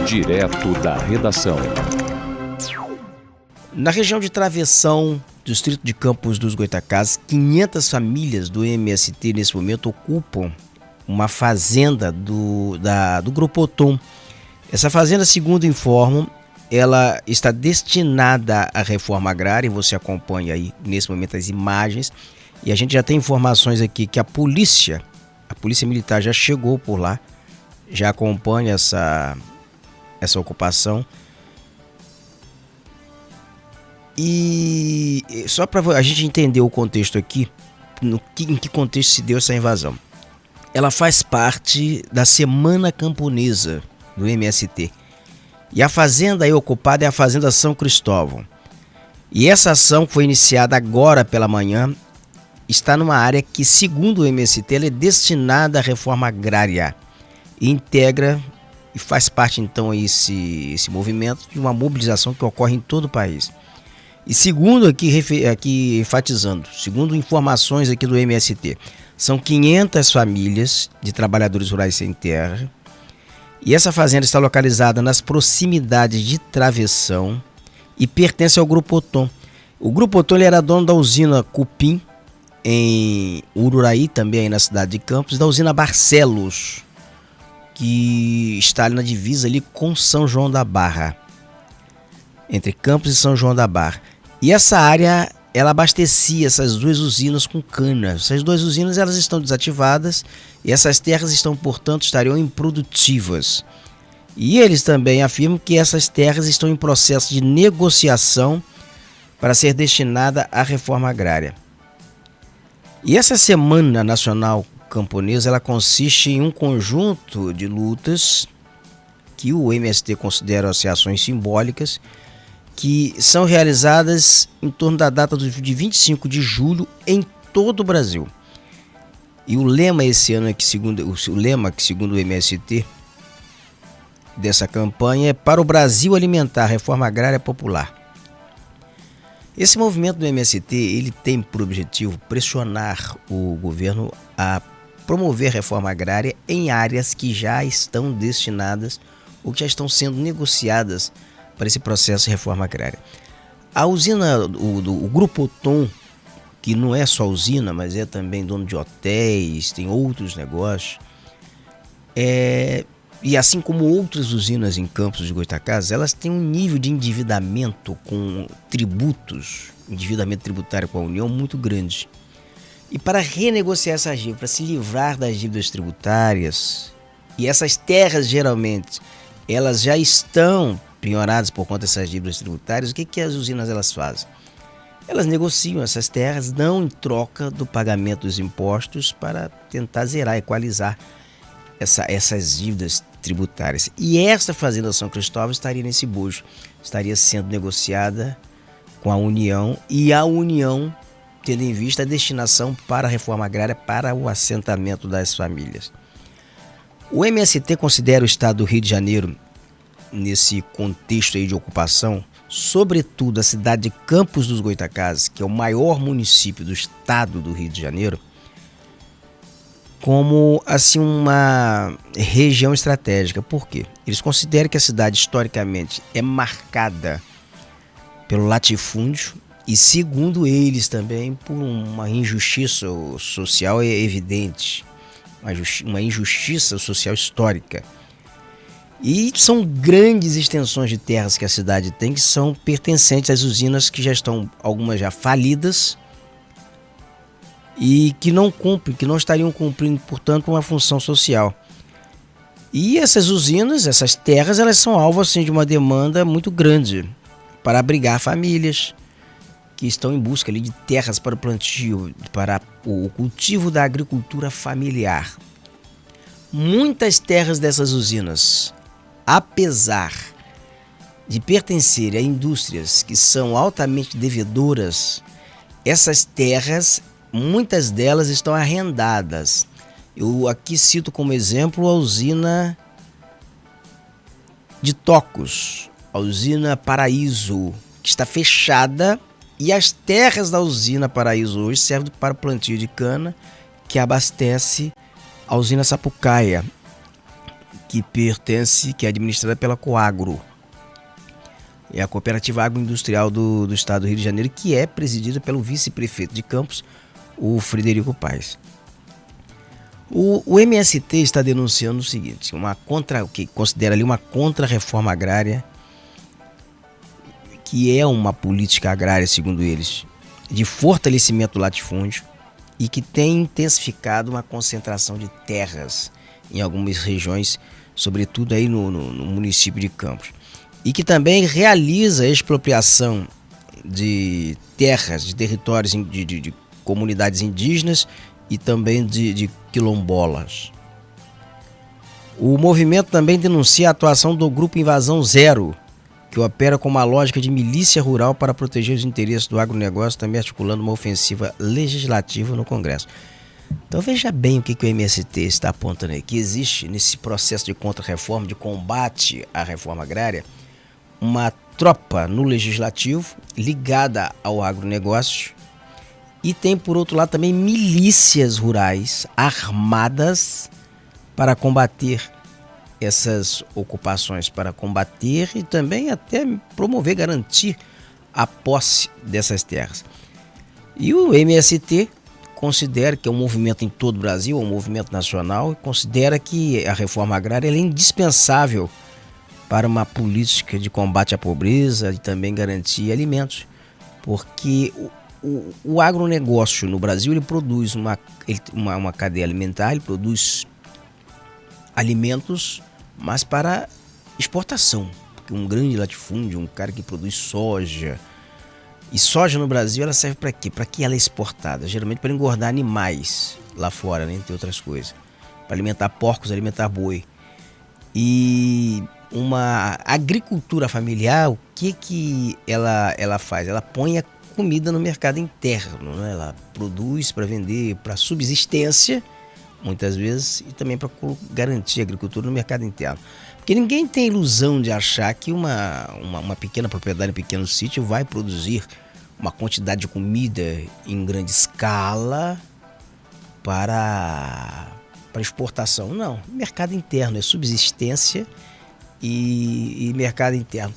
Direto da redação. Na região de Travessão, distrito de Campos dos Goytacazes, 500 famílias do MST nesse momento ocupam uma fazenda do Grupo Oton. Essa fazenda, segundo informam, ela está destinada à reforma agrária, e você acompanha aí nesse momento as imagens, e a gente já tem informações aqui que a polícia militar já chegou por lá, já acompanha essa ocupação. E só para a gente entender o contexto aqui, em que contexto se deu essa invasão. Ela faz parte da Semana Camponesa do MST. E a fazenda aí ocupada é a Fazenda São Cristóvão. E essa ação foi iniciada agora pela manhã, está numa área que, segundo o MST, ela é destinada à reforma agrária. E integra e faz parte então esse movimento de uma mobilização que ocorre em todo o país. E segundo aqui enfatizando, segundo informações aqui do MST, são 500 famílias de trabalhadores rurais sem terra. E essa fazenda está localizada nas proximidades de Travessão e pertence ao Grupo Oton. O Grupo Oton ele era dono da usina Cupim, em Ururaí, também aí na cidade de Campos, da usina Barcelos, que está ali na divisa ali com São João da Barra, entre Campos e São João da Barra. E essa área, ela abastecia essas duas usinas com cana. Essas duas usinas elas estão desativadas e essas terras estariam improdutivas. E eles também afirmam que essas terras estão em processo de negociação para ser destinada à reforma agrária. E essa Semana Nacional Camponesa, ela consiste em um conjunto de lutas que o MST considera ações simbólicas, que são realizadas em torno da data de 25 de julho em todo o Brasil. E o lema esse ano, segundo o MST, dessa campanha é para o Brasil alimentar, reforma agrária popular. Esse movimento do MST, ele tem por objetivo pressionar o governo a promover reforma agrária em áreas que já estão destinadas ou que já estão sendo negociadas para esse processo de reforma agrária. A usina, o Grupo Oton, que não é só usina, mas é também dono de hotéis, tem outros negócios, e assim como outras usinas em Campos dos Goytacazes, elas têm um nível de endividamento com tributos, endividamento tributário com a União muito grande. E para renegociar essas dívidas, para se livrar das dívidas tributárias, e essas terras geralmente, elas já estão penhoradas por conta dessas dívidas tributárias, o que as usinas elas fazem? Elas negociam essas terras, dão em troca do pagamento dos impostos para tentar zerar, equalizar essas dívidas tributárias. E essa Fazenda São Cristóvão estaria nesse bojo, estaria sendo negociada com a União, e a União tendo em vista a destinação para a reforma agrária, para o assentamento das famílias. O MST considera o estado do Rio de Janeiro, nesse contexto aí de ocupação, sobretudo a cidade de Campos dos Goytacazes, que é o maior município do estado do Rio de Janeiro, como assim uma região estratégica. Por quê? Eles consideram que a cidade historicamente é marcada pelo latifúndio e, segundo eles também, por uma injustiça social evidente, uma injustiça social histórica. E são grandes extensões de terras que a cidade tem, que são pertencentes às usinas que já estão, algumas já falidas, e que não estariam cumprindo, portanto, uma função social. E essas usinas, essas terras, elas são alvo assim, de uma demanda muito grande para abrigar famílias que estão em busca ali, de terras para o plantio, para o cultivo da agricultura familiar. Muitas terras dessas usinas, apesar de pertencerem a indústrias que são altamente devedoras, essas terras, muitas delas estão arrendadas. Eu aqui cito como exemplo a usina de Tocos, a usina Paraíso, que está fechada, e as terras da usina Paraíso hoje servem para o plantio de cana, que abastece a usina Sapucaia, que é administrada pela Coagro. É a Cooperativa Agroindustrial do Estado do Rio de Janeiro, que é presidida pelo vice-prefeito de Campos, o Frederico Paes. O MST está denunciando o seguinte, o que considera ali uma contra-reforma agrária, que é uma política agrária, segundo eles, de fortalecimento do latifúndio e que tem intensificado uma concentração de terras em algumas regiões, sobretudo aí no município de Campos. E que também realiza a expropriação de terras, de territórios de comunidades indígenas e também de quilombolas. O movimento também denuncia a atuação do Grupo Invasão Zero, que opera com uma lógica de milícia rural para proteger os interesses do agronegócio, também articulando uma ofensiva legislativa no Congresso. Então veja bem o que o MST está apontando aí, que existe nesse processo de contra-reforma, de combate à reforma agrária, uma tropa no legislativo ligada ao agronegócio e tem, por outro lado, também milícias rurais armadas para combater essas ocupações, para combater e também até promover, garantir a posse dessas terras. E o MST considera que é um movimento em todo o Brasil, é um movimento nacional, e considera que a reforma agrária é indispensável para uma política de combate à pobreza e também garantir alimentos, porque o agronegócio no Brasil ele produz uma cadeia alimentar, ele produz alimentos, mas para exportação, porque um grande latifúndio, um cara que produz soja, e soja no Brasil ela serve para quê? Para que ela é exportada? Geralmente para engordar animais lá fora, né? Entre outras coisas, para alimentar porcos, alimentar boi. E uma agricultura familiar, o que ela faz? Ela põe a comida no mercado interno, né? Ela produz para vender, para subsistência, muitas vezes, e também para garantir a agricultura no mercado interno. Porque ninguém tem ilusão de achar que uma pequena propriedade, um pequeno sítio vai produzir uma quantidade de comida em grande escala para exportação. Não, mercado interno, é subsistência e mercado interno.